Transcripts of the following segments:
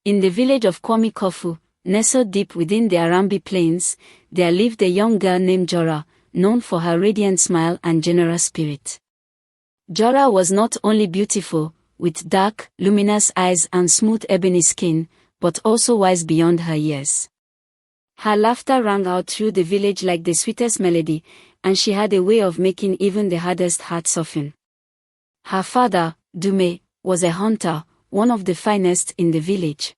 In the village of Kwamikofu, nestled deep within the Arambi plains, there lived a young girl named Jara, known for her radiant smile and generous spirit. Jara was not only beautiful, with dark, luminous eyes and smooth ebony skin, but also wise beyond her years. Her laughter rang out through the village like the sweetest melody, and she had a way of making even the hardest heart soften. Her father, Dume, was a hunter, one of the finest in the village.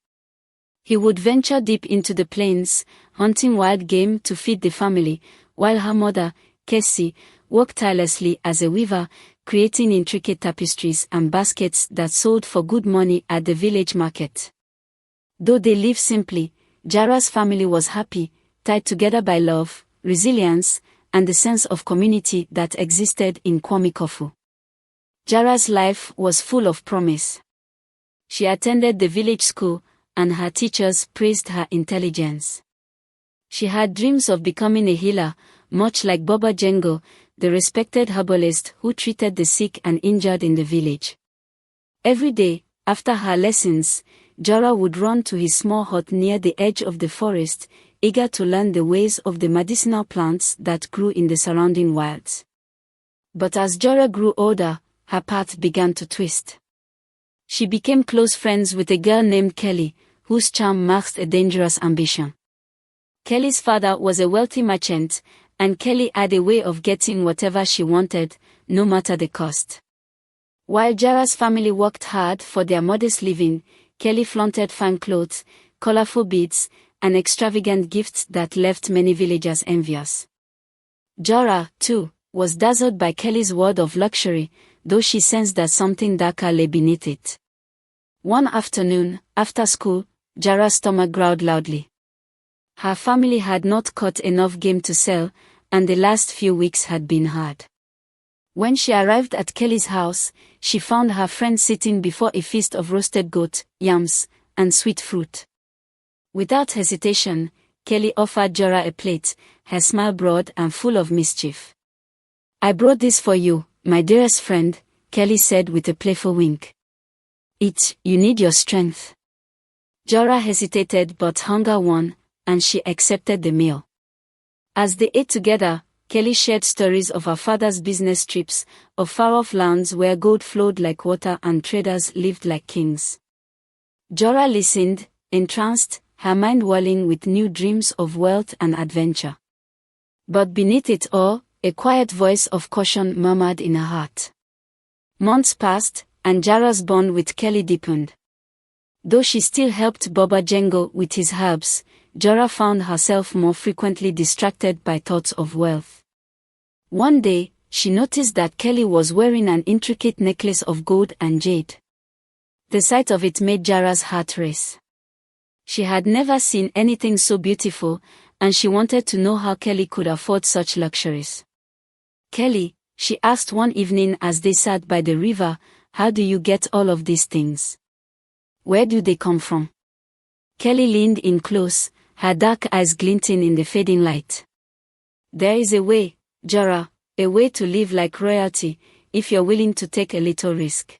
He would venture deep into the plains, hunting wild game to feed the family, while her mother, Kessie, worked tirelessly as a weaver, creating intricate tapestries and baskets that sold for good money at the village market. Though they lived simply, Jara's family was happy, tied together by love, resilience, and the sense of community that existed in Kwamikofu. Jara's life was full of promise. She attended the village school, and her teachers praised her intelligence. She had dreams of becoming a healer, much like Baba Jengo, the respected herbalist who treated the sick and injured in the village. Every day, after her lessons, Jara would run to his small hut near the edge of the forest, eager to learn the ways of the medicinal plants that grew in the surrounding wilds. But as Jara grew older, her path began to twist. She became close friends with a girl named Kelly, whose charm masked a dangerous ambition. Kelly's father was a wealthy merchant, and Kelly had a way of getting whatever she wanted, no matter the cost. While Jara's family worked hard for their modest living, Kelly flaunted fine clothes, colorful beads, and extravagant gifts that left many villagers envious. Jara, too, was dazzled by Kelly's world of luxury, though she sensed that something darker lay beneath it. One afternoon, after school, Jara's stomach growled loudly. Her family had not caught enough game to sell, and the last few weeks had been hard. When she arrived at Kelly's house, she found her friend sitting before a feast of roasted goat, yams, and sweet fruit. Without hesitation, Kelly offered Jara a plate, her smile broad and full of mischief. "I brought this for you, my dearest friend," Kelly said with a playful wink. "Eat, you need your strength." Jara hesitated, but hunger won, and she accepted the meal. As they ate together, Kelly shared stories of her father's business trips, of far-off lands where gold flowed like water and traders lived like kings. Jara listened, entranced, her mind whirling with new dreams of wealth and adventure. But beneath it all, a quiet voice of caution murmured in her heart. Months passed, and Jara's bond with Kelly deepened. Though she still helped Baba Jengo with his herbs, Jara found herself more frequently distracted by thoughts of wealth. One day, she noticed that Kelly was wearing an intricate necklace of gold and jade. The sight of it made Jara's heart race. She had never seen anything so beautiful, and she wanted to know how Kelly could afford such luxuries. "Kelly," she asked one evening as they sat by the river, "how do you get all of these things? Where do they come from?" Kelly leaned in close, her dark eyes glinting in the fading light. "There is a way, Jara, a way to live like royalty, if you're willing to take a little risk."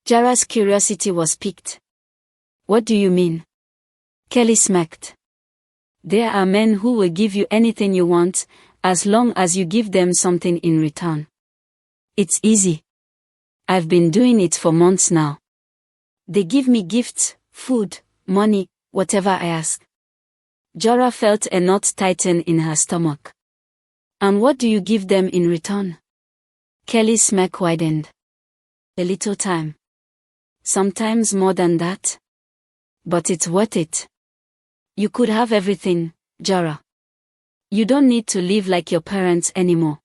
Jara's curiosity was piqued. "What do you mean?" Kelly smirked. "There are men who will give you anything you want, as long as you give them something in return. It's easy. I've been doing it for months now. They give me gifts, food, money, whatever I ask." Jara felt a knot tighten in her stomach. "And what do you give them in return?" Kelly's smirk widened. "A little time. Sometimes more than that. But it's worth it. You could have everything, Jara. You don't need to live like your parents anymore."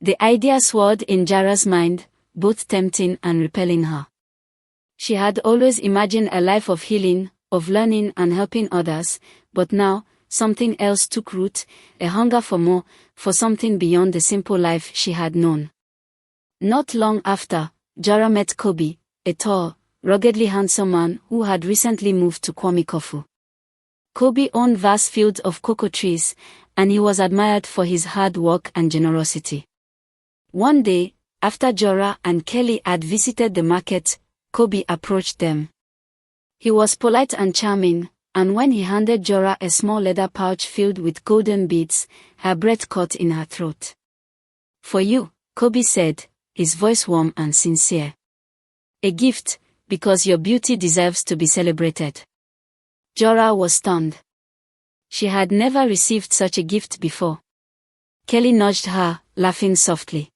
The idea swirled in Jara's mind, both tempting and repelling her. She had always imagined a life of healing, of learning and helping others, but now, something else took root, a hunger for more, for something beyond the simple life she had known. Not long after, Jara met Kobe, a tall, ruggedly handsome man who had recently moved to Kwamikofu. Kobe owned vast fields of cocoa trees, and he was admired for his hard work and generosity. One day, after Jara and Kelly had visited the market, Kobe approached them. He was polite and charming, and when he handed Jara a small leather pouch filled with golden beads, her breath caught in her throat. "For you," Kobe said, his voice warm and sincere. "A gift, because your beauty deserves to be celebrated." Jara was stunned. She had never received such a gift before. Kelly nudged her, laughing softly.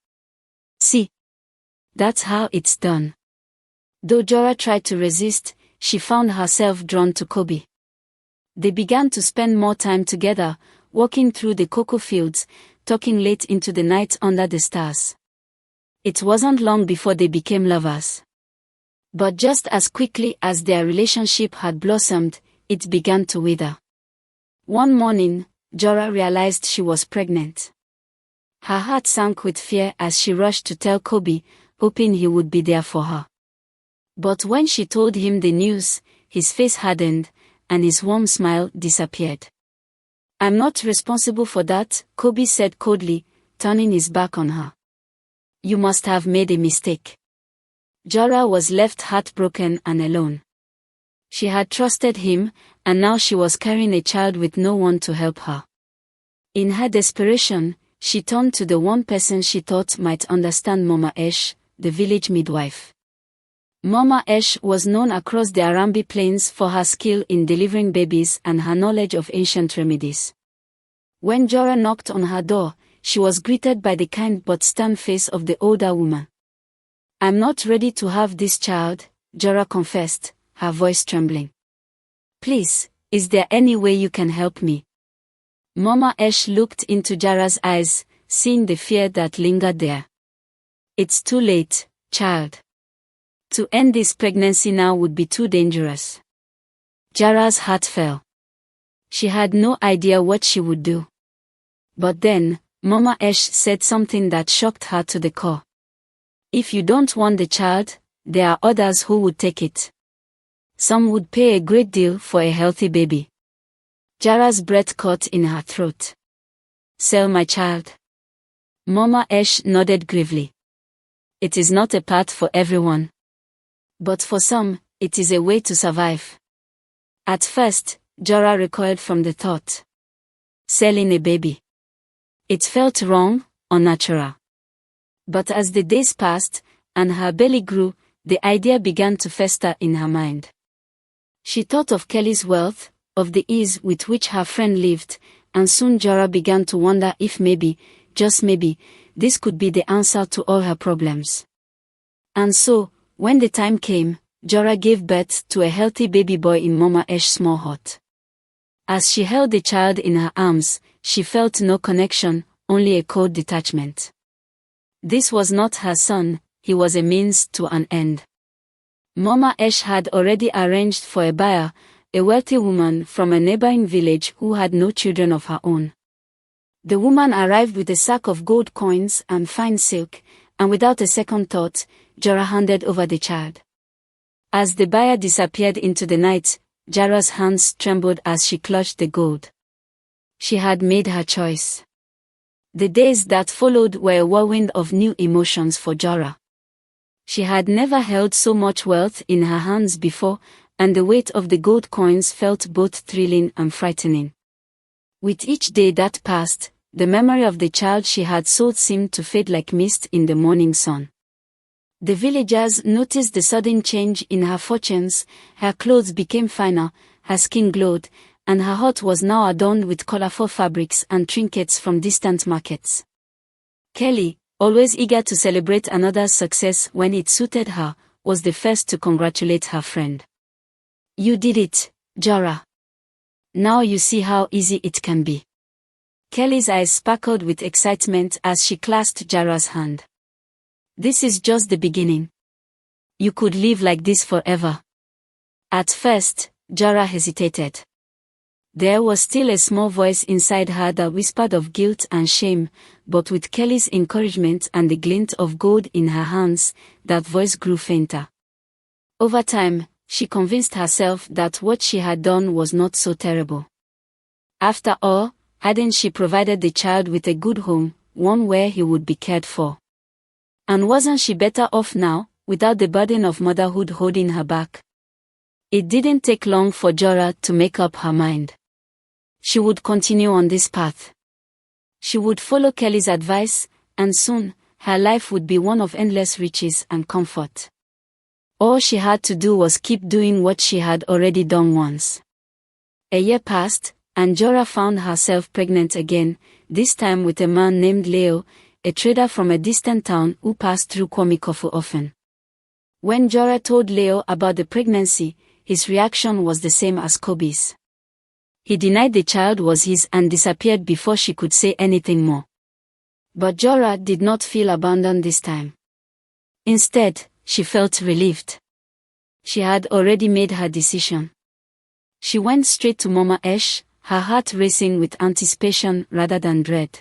"See? That's how it's done." Though Jara tried to resist, she found herself drawn to Kobe. They began to spend more time together, walking through the cocoa fields, talking late into the night under the stars. It wasn't long before they became lovers. But just as quickly as their relationship had blossomed, it began to wither. One morning, Jara realized she was pregnant. Her heart sank with fear as she rushed to tell Kobe, hoping he would be there for her. But when she told him the news, his face hardened, and his warm smile disappeared. "I'm not responsible for that," Kobe said coldly, turning his back on her. "You must have made a mistake." Jara was left heartbroken and alone. She had trusted him, and now she was carrying a child with no one to help her. In her desperation, she turned to the one person she thought might understand Mama Esh, the village midwife. Mama Esh was known across the Arambi plains for her skill in delivering babies and her knowledge of ancient remedies. When Jara knocked on her door, she was greeted by the kind but stern face of the older woman. "I'm not ready to have this child," Jara confessed, her voice trembling. "Please, is there any way you can help me?" Mama Esh looked into Jara's eyes, seeing the fear that lingered there. "It's too late, child. To end this pregnancy now would be too dangerous." Jara's heart fell. She had no idea what she would do. But then, Mama Esh said something that shocked her to the core. "If you don't want the child, there are others who would take it. Some would pay a great deal for a healthy baby." Jara's breath caught in her throat. "Sell my child?" Mama Esh nodded gravely. "It is not a path for everyone. But for some, it is a way to survive." At first, Jara recoiled from the thought. Selling a baby. It felt wrong, unnatural. But as the days passed, and her belly grew, the idea began to fester in her mind. She thought of Kelly's wealth, of the ease with which her friend lived, and soon Jara began to wonder if maybe, just maybe, this could be the answer to all her problems. And so, when the time came, Jara gave birth to a healthy baby boy in Mama Esh's small hut. As she held the child in her arms, she felt no connection, only a cold detachment. This was not her son, he was a means to an end. Mama Esh had already arranged for a buyer, a wealthy woman from a neighboring village who had no children of her own. The woman arrived with a sack of gold coins and fine silk, and without a second thought, Jara handed over the child. As the buyer disappeared into the night, Jara's hands trembled as she clutched the gold. She had made her choice. The days that followed were a whirlwind of new emotions for Jara. She had never held so much wealth in her hands before, and the weight of the gold coins felt both thrilling and frightening. With each day that passed, the memory of the child she had sold seemed to fade like mist in the morning sun. The villagers noticed the sudden change in her fortunes. Her clothes became finer, her skin glowed, and her hut was now adorned with colorful fabrics and trinkets from distant markets. Kelly, always eager to celebrate another's success when it suited her, was the first to congratulate her friend. "You did it, Jara. Now you see how easy it can be." Kelly's eyes sparkled with excitement as she clasped Jara's hand. "This is just the beginning. You could live like this forever." At first, Jara hesitated. There was still a small voice inside her that whispered of guilt and shame, but with Kelly's encouragement and the glint of gold in her hands, that voice grew fainter. Over time, she convinced herself that what she had done was not so terrible. After all, hadn't she provided the child with a good home, one where he would be cared for? And wasn't she better off now, without the burden of motherhood holding her back? It didn't take long for Jara to make up her mind. She would continue on this path. She would follow Kelly's advice, and soon, her life would be one of endless riches and comfort. All she had to do was keep doing what she had already done once. A year passed, and Jara found herself pregnant again, this time with a man named Leo, a trader from a distant town who passed through Kwamikofu often. When Jara told Leo about the pregnancy, his reaction was the same as Kobe's. He denied the child was his and disappeared before she could say anything more. But Jara did not feel abandoned this time. Instead, she felt relieved. She had already made her decision. She went straight to Mama Esh, her heart racing with anticipation rather than dread.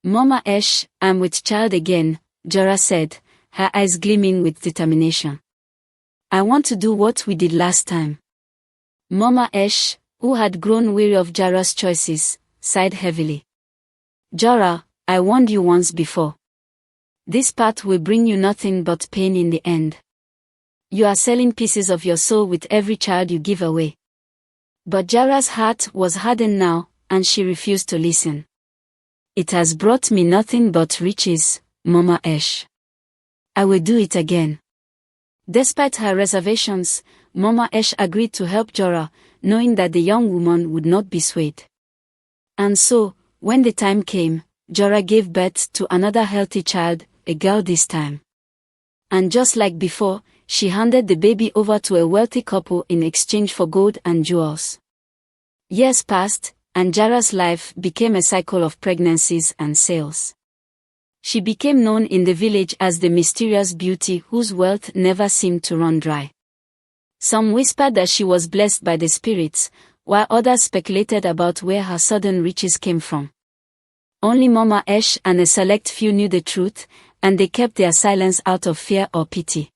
"Mama Esh, I'm with child again," Jara said, her eyes gleaming with determination. "I want to do what we did last time." Mama Esh, who had grown weary of Jara's choices, sighed heavily. "Jara, I warned you once before. This path will bring you nothing but pain in the end. You are selling pieces of your soul with every child you give away." But Jara's heart was hardened now, and she refused to listen. "It has brought me nothing but riches, Mama Esh. I will do it again." Despite her reservations, Mama Esh agreed to help Jara, knowing that the young woman would not be swayed. And so, when the time came, Jara gave birth to another healthy child, a girl this time. And just like before, she handed the baby over to a wealthy couple in exchange for gold and jewels. Years passed, and Jara's life became a cycle of pregnancies and sales. She became known in the village as the mysterious beauty whose wealth never seemed to run dry. Some whispered that she was blessed by the spirits, while others speculated about where her sudden riches came from. Only Mama Esh and a select few knew the truth, and they kept their silence out of fear or pity.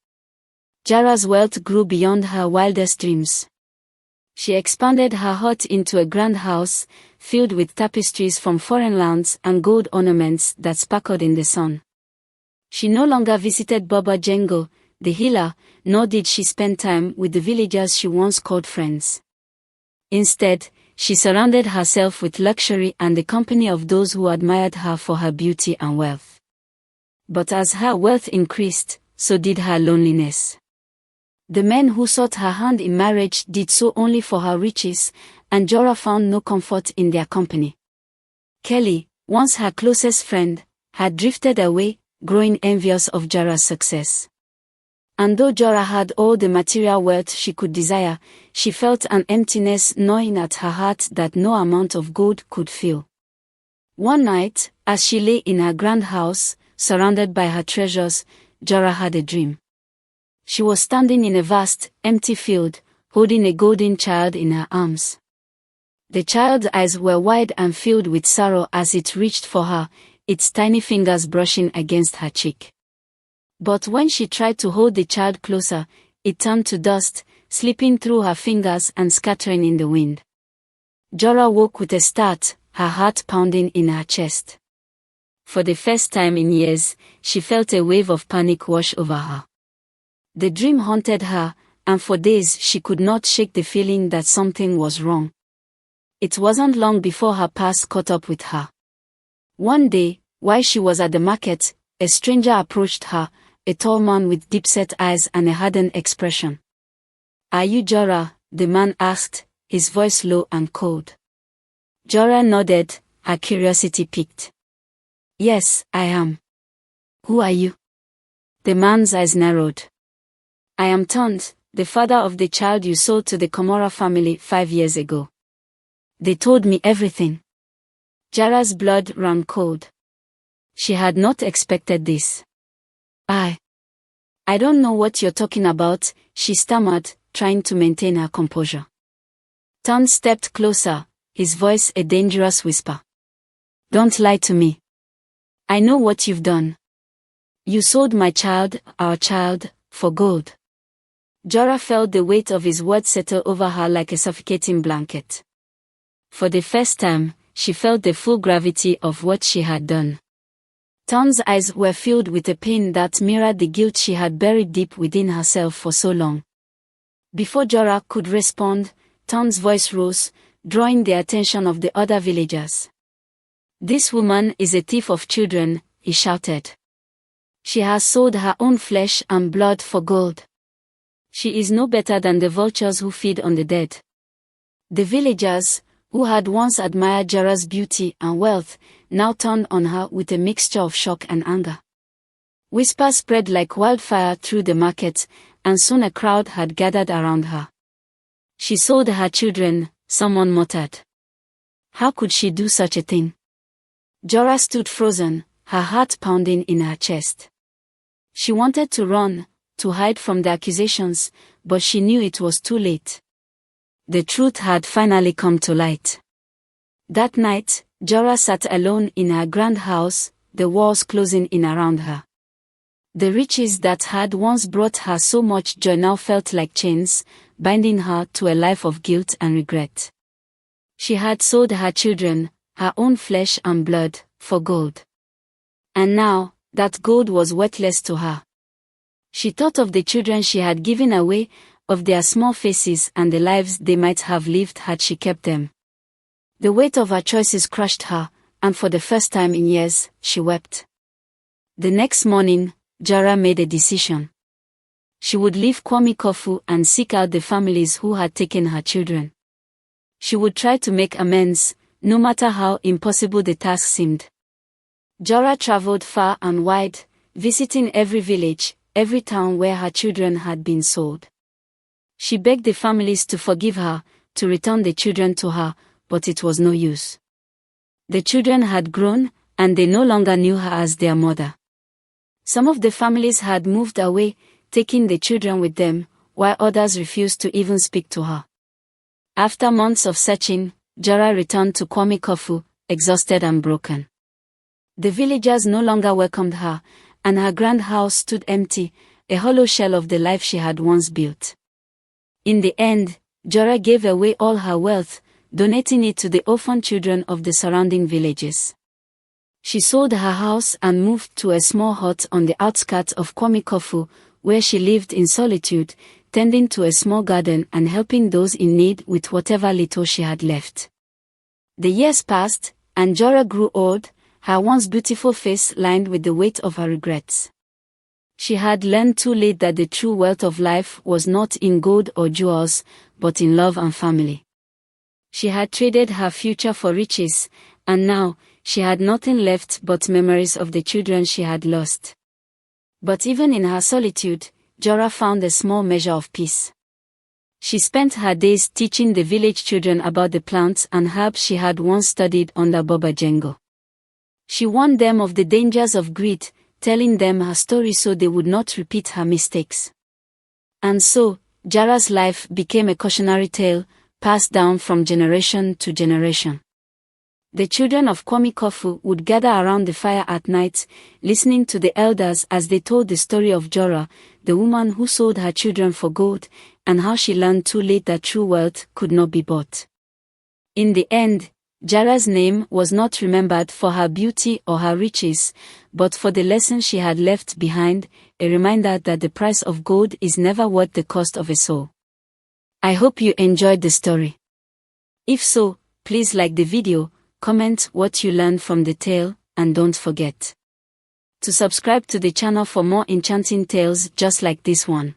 Jara's wealth grew beyond her wildest dreams. She expanded her hut into a grand house, filled with tapestries from foreign lands and gold ornaments that sparkled in the sun. She no longer visited Baba Jengo, the healer, nor did she spend time with the villagers she once called friends. Instead, she surrounded herself with luxury and the company of those who admired her for her beauty and wealth. But as her wealth increased, so did her loneliness. The men who sought her hand in marriage did so only for her riches, and Jara found no comfort in their company. Kelly, once her closest friend, had drifted away, growing envious of Jara's success. And though Jara had all the material wealth she could desire, she felt an emptiness gnawing at her heart that no amount of gold could fill. One night, as she lay in her grand house, surrounded by her treasures, Jara had a dream. She was standing in a vast, empty field, holding a golden child in her arms. The child's eyes were wide and filled with sorrow as it reached for her, its tiny fingers brushing against her cheek. But when she tried to hold the child closer, it turned to dust, slipping through her fingers and scattering in the wind. Jara woke with a start, her heart pounding in her chest. For the first time in years, she felt a wave of panic wash over her. The dream haunted her, and for days she could not shake the feeling that something was wrong. It wasn't long before her past caught up with her. One day, while she was at the market, a stranger approached her, a tall man with deep-set eyes and a hardened expression. "Are you Jara?" the man asked, his voice low and cold. Jara nodded, her curiosity piqued. "Yes, I am." "Who are you?" The man's eyes narrowed. "I am Tond, the father of the child you sold to the Komora family 5 years ago. They told me everything." Jara's blood ran cold. She had not expected this. I don't know what you're talking about," she stammered, trying to maintain her composure. Tond stepped closer, his voice a dangerous whisper. "Don't lie to me. I know what you've done. You sold my child, our child, for gold." Jara felt the weight of his words settle over her like a suffocating blanket. For the first time, she felt the full gravity of what she had done. Tond's eyes were filled with a pain that mirrored the guilt she had buried deep within herself for so long. Before Jara could respond, Ton's voice rose, drawing the attention of the other villagers. "This woman is a thief of children," he shouted. "She has sold her own flesh and blood for gold. She is no better than the vultures who feed on the dead." The villagers, who had once admired Jara's beauty and wealth, now turned on her with a mixture of shock and anger. Whispers spread like wildfire through the market, and soon a crowd had gathered around her. "She sold her children," someone muttered. "How could she do such a thing?" Jara stood frozen, her heart pounding in her chest. She wanted to run, to hide from the accusations, but she knew it was too late. The truth had finally come to light. That night, Jara sat alone in her grand house, the walls closing in around her. The riches that had once brought her so much joy now felt like chains, binding her to a life of guilt and regret. She had sold her children, her own flesh and blood, for gold. And now, that gold was worthless to her. She thought of the children she had given away, of their small faces and the lives they might have lived had she kept them. The weight of her choices crushed her, and for the first time in years, she wept. The next morning, Jara made a decision. She would leave Kwame Kofu and seek out the families who had taken her children. She would try to make amends, no matter how impossible the task seemed. Jara traveled far and wide, visiting every village, every town where her children had been sold. She begged the families to forgive her, to return the children to her, but it was no use. The children had grown, and they no longer knew her as their mother. Some of the families had moved away, taking the children with them, while others refused to even speak to her. After months of searching, Jara returned to Kwame Kofu, exhausted and broken. The villagers no longer welcomed her, and her grand house stood empty, a hollow shell of the life she had once built. In the end, Jara gave away all her wealth, donating it to the orphan children of the surrounding villages. She sold her house and moved to a small hut on the outskirts of Kwame Kofu, where she lived in solitude, tending to a small garden and helping those in need with whatever little she had left. The years passed, and Jara grew old, her once beautiful face lined with the weight of her regrets. She had learned too late that the true wealth of life was not in gold or jewels, but in love and family. She had traded her future for riches, and now, she had nothing left but memories of the children she had lost. But even in her solitude, Jara found a small measure of peace. She spent her days teaching the village children about the plants and herbs she had once studied under Baba Jengo. She warned them of the dangers of greed, telling them her story so they would not repeat her mistakes. And so, Jara's life became a cautionary tale, passed down from generation to generation. The children of Kwame Kofu would gather around the fire at night, listening to the elders as they told the story of Jara, the woman who sold her children for gold, and how she learned too late that true wealth could not be bought. In the end, Jara's name was not remembered for her beauty or her riches, but for the lesson she had left behind, a reminder that the price of gold is never worth the cost of a soul. I hope you enjoyed the story. If so, please like the video, comment what you learned from the tale, and don't forget to subscribe to the channel for more enchanting tales just like this one.